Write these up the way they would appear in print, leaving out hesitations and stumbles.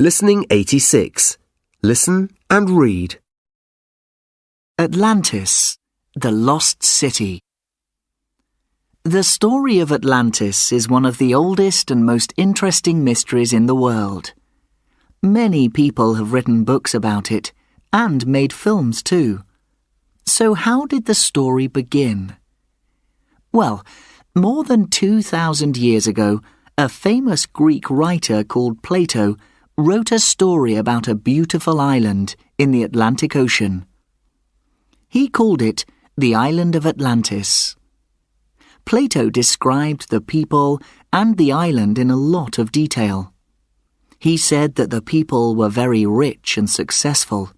Listening 86. Listen and read. Atlantis, the Lost City. The story of Atlantis is one of the oldest and most interesting mysteries in the world. Many people have written books about it, and made films too. So how did the story begin? Well, more than 2,000 years ago, a famous Greek writer called Plato wrote a story about a beautiful island in the Atlantic Ocean. He called it the Island of Atlantis. Plato described the people and the island in a lot of detail. He said that the people were very rich and successful.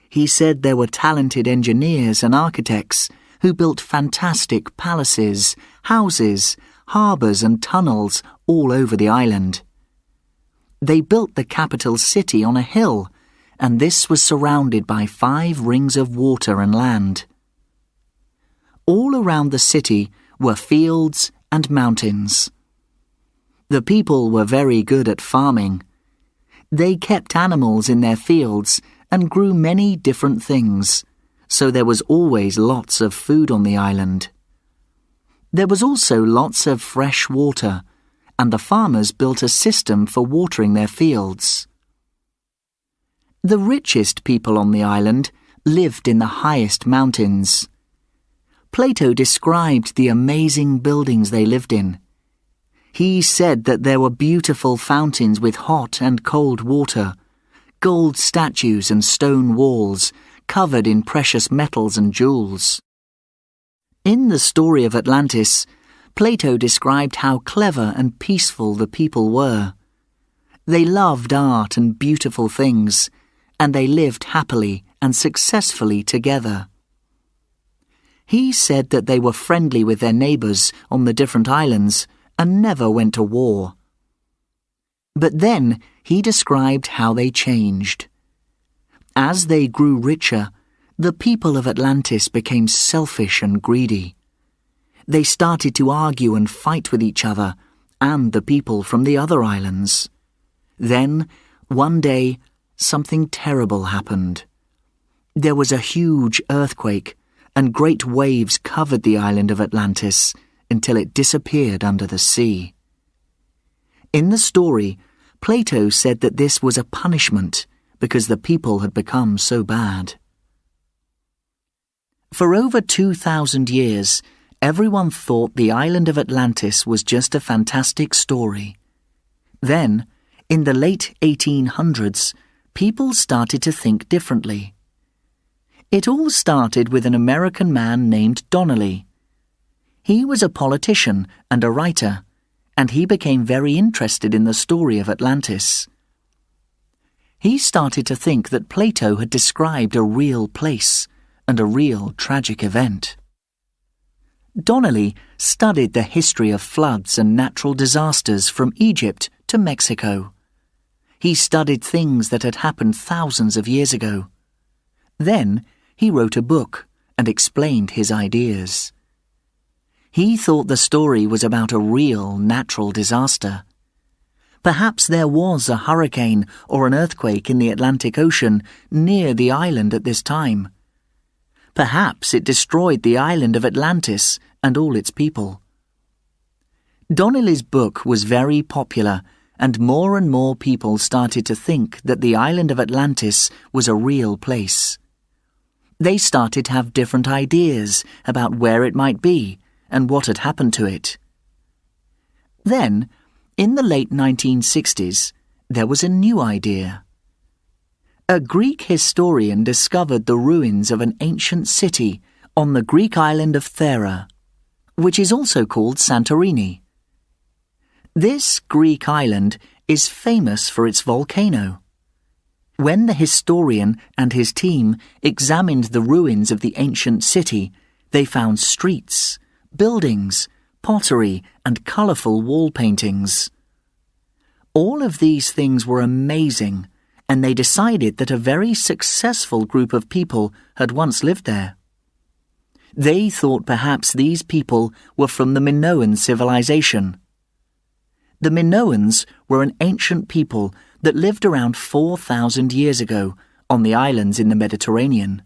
He said there were talented engineers and architects who built fantastic palaces, houses, harbours and tunnels all over the island. They built the capital city on a hill, and this was surrounded by 5 rings of water and land. All around the city were fields and mountains. The people were very good at farming. They kept animals in their fields and grew many different things, so there was always lots of food on the island. There was also lots of fresh water, and the farmers built a system for watering their fields. The richest people on the island lived in the highest mountains. Plato described the amazing buildings they lived in. He said that there were beautiful fountains with hot and cold water, gold statues and stone walls covered in precious metals and jewels. In the story of Atlantis, Plato described how clever and peaceful the people were. They loved art and beautiful things, and they lived happily and successfully together. He said that they were friendly with their neighbours on the different islands and never went to war. But then he described how they changed. As they grew richer, the people of Atlantis became selfish and greedy. They started to argue and fight with each other and the people from the other islands. Then, one day, something terrible happened. There was a huge earthquake, and great waves covered the island of Atlantis until it disappeared under the sea. In the story, Plato said that this was a punishment because the people had become so bad. For over 2,000 years, everyone thought the island of Atlantis was just a fantastic story. Then, in the late 1800s, people started to think differently. It all started with an American man named Donnelly. He was a politician and a writer, and he became very interested in the story of Atlantis. He started to think that Plato had described a real place and a real tragic event. Donnelly studied the history of floods and natural disasters from Egypt to Mexico. He studied things that had happened thousands of years ago. Then he wrote a book and explained his ideas. He thought the story was about a real natural disaster. Perhaps there was a hurricane or an earthquake in the Atlantic Ocean near the island at this time. Perhaps it destroyed the island of Atlantis and all its people. Donnelly's book was very popular, and more people started to think that the island of Atlantis was a real place. They started to have different ideas about where it might be and what had happened to it. Then, in the late 1960s, there was a new idea. A Greek historian discovered the ruins of an ancient city on the Greek island of Thera, which is also called Santorini. This Greek island is famous for its volcano. When the historian and his team examined the ruins of the ancient city, they found streets, buildings, pottery, and colourful wall paintings. All of these things were amazing, and they decided that a very successful group of people had once lived there. They thought perhaps these people were from the Minoan civilization. The Minoans were an ancient people that lived around 4,000 years ago on the islands in the Mediterranean.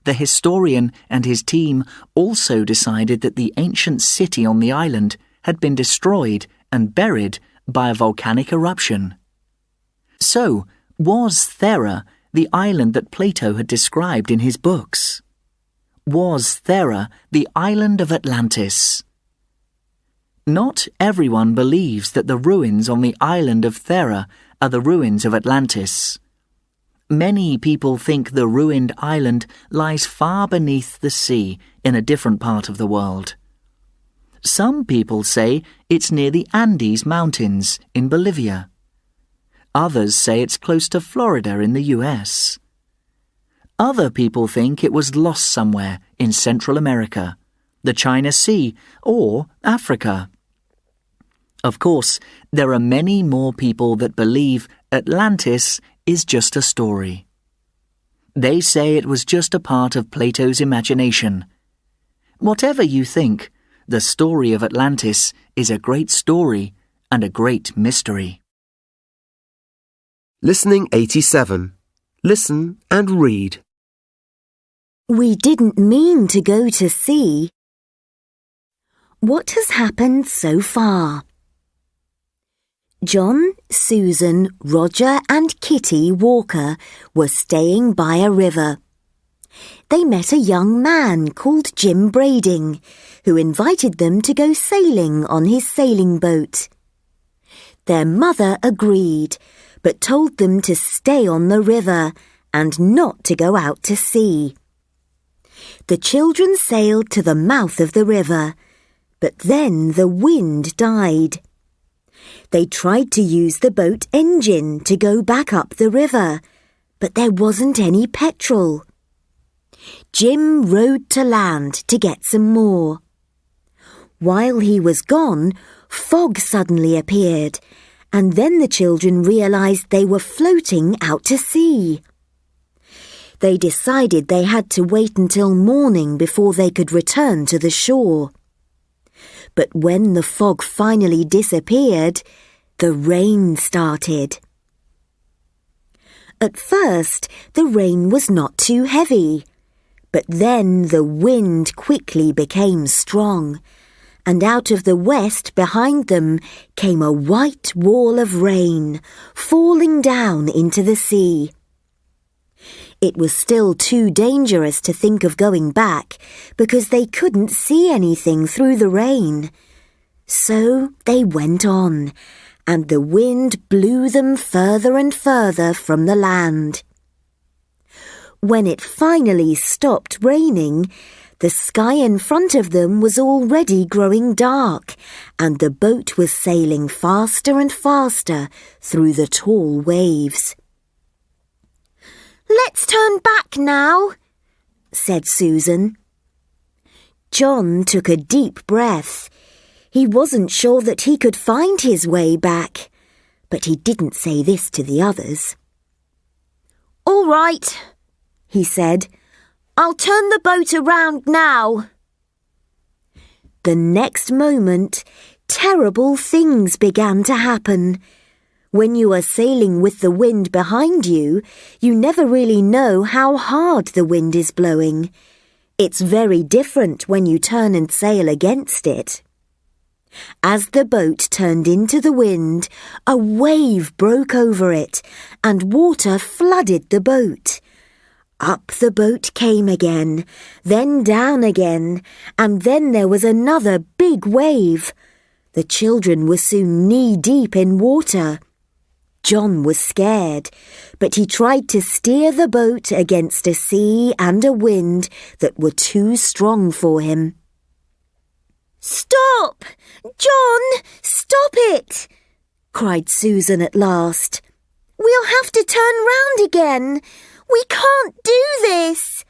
The historian and his team also decided that the ancient city on the island had been destroyed and buried by a volcanic eruption. So, was Thera the island that Plato had described in his books? Was Thera the island of Atlantis? Not everyone believes that the ruins on the island of Thera are the ruins of Atlantis. Many people think the ruined island lies far beneath the sea in a different part of the world. Some people say it's near the Andes Mountains in Bolivia. Others say it's close to Florida in the US. Other people think it was lost somewhere in Central America, the China Sea, or Africa. Of course, there are many more people that believe Atlantis is just a story. They say it was just a part of Plato's imagination. Whatever you think, the story of Atlantis is a great story and a great mystery. Listening 87. Listen and read. We didn't mean to go to sea. What has happened so far? John, Susan, Roger and Kitty Walker were staying by a river. They met a young man called Jim Brading, who invited them to go sailing on his sailing boat. Their mother agreed, but told them to stay on the river and not to go out to sea. The children sailed to the mouth of the river, but then the wind died. They tried to use the boat engine to go back up the river, but there wasn't any petrol. Jim rowed to land to get some more. While he was gone, fog suddenly appeared, and then the children realized they were floating out to sea. They decided they had to wait until morning before they could return to the shore. But when the fog finally disappeared, the rain started. At first, the rain was not too heavy, but then the wind quickly became strong, and out of the west behind them came a white wall of rain, falling down into the sea. It was still too dangerous to think of going back because they couldn't see anything through the rain. So they went on, and the wind blew them further and further from the land. When it finally stopped raining, the sky in front of them was already growing dark, and the boat was sailing faster and faster through the tall waves. "Let's turn back now," said Susan. John took a deep breath. He wasn't sure that he could find his way back, but he didn't say this to the others. "All right," he said. "I'll turn the boat around now." The next moment, terrible things began to happen. When you are sailing with the wind behind you, you never really know how hard the wind is blowing. It's very different when you turn and sail against it. As the boat turned into the wind, a wave broke over it, and water flooded the boat. Up the boat came again, then down again, and then there was another big wave. The children were soon knee-deep in water. John was scared, but he tried to steer the boat against a sea and a wind that were too strong for him. "Stop! John, stop it!" cried Susan at last. "We'll have to turn round again. We can't do this."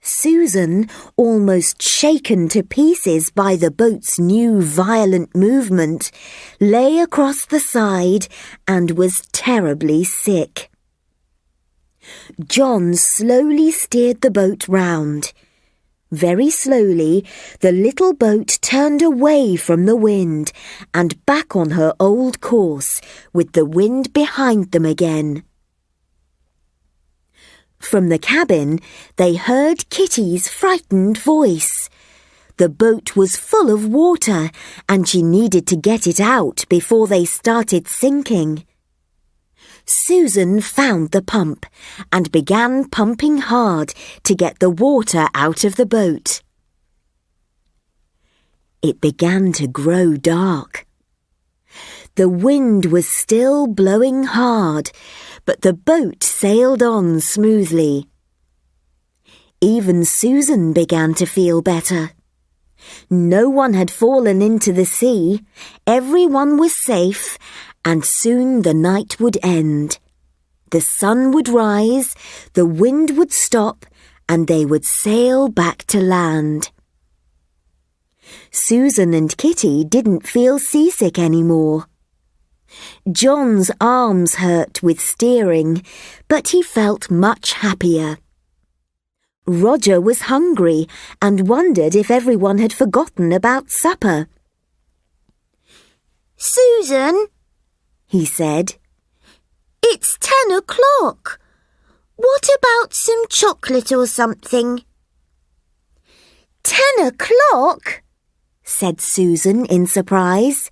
Susan, almost shaken to pieces by the boat's new violent movement, lay across the side and was terribly sick. John slowly steered the boat round. Very slowly, the little boat turned away from the wind and back on her old course, with the wind behind them again. From the cabin, they heard Kitty's frightened voice. The boat was full of water, and she needed to get it out before they started sinking. Susan found the pump and began pumping hard to get the water out of the boat. It began to grow dark. The wind was still blowing hard, but the boat sailed on smoothly. Even Susan began to feel better. No one had fallen into the sea, everyone was safe, and soon the night would end. The sun would rise, the wind would stop, and they would sail back to land. Susan and Kitty didn't feel seasick anymore. John's arms hurt with steering, but he felt much happier. Roger was hungry and wondered if everyone had forgotten about supper. "Susan," he said, "it's 10 o'clock. What about some chocolate or something?" 10 o'clock? Said Susan in surprise.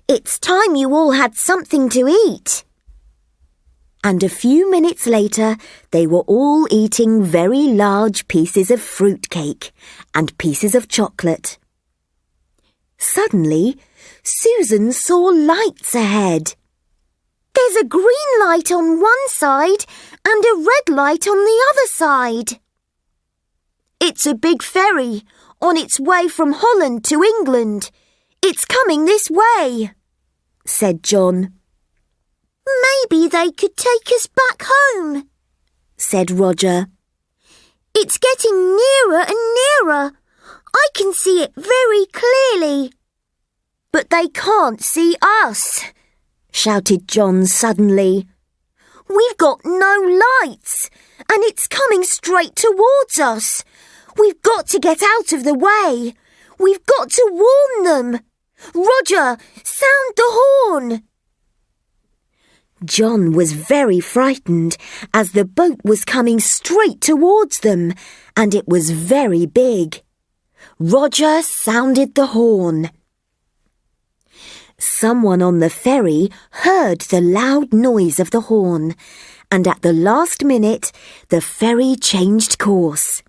"It's time you all had something to eat." And a few minutes later, they were all eating very large pieces of fruit cake and pieces of chocolate. Suddenly, Susan saw lights ahead. "There's a green light on one side and a red light on the other side." "It's a big ferry on its way from Holland to England. It's coming this way," said John. "Maybe they could take us back home," said Roger. "It's getting nearer and nearer. I can see it very clearly." "But they can't see us," shouted John suddenly. "We've got no lights, and it's coming straight towards us. We've got to get out of the way. We've got to warn them. Roger, sound the horn." John was very frightened as the boat was coming straight towards them, and it was very big. Roger sounded the horn. Someone on the ferry heard the loud noise of the horn, and at the last minute, the ferry changed course.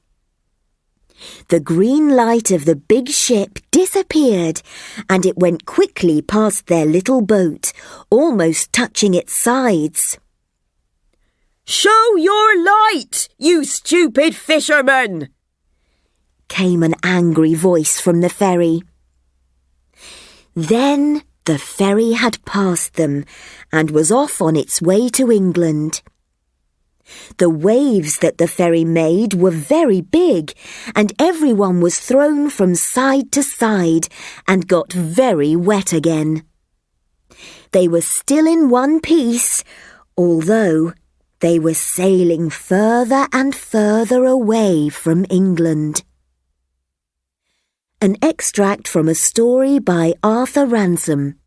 The green light of the big ship disappeared, and it went quickly past their little boat, almost touching its sides. "Show your light, you stupid fishermen!" came an angry voice from the ferry. Then the ferry had passed them and was off on its way to England. The waves that the ferry made were very big, and everyone was thrown from side to side and got very wet again. They were still in one piece, although they were sailing further and further away from England. An extract from a story by Arthur Ransom.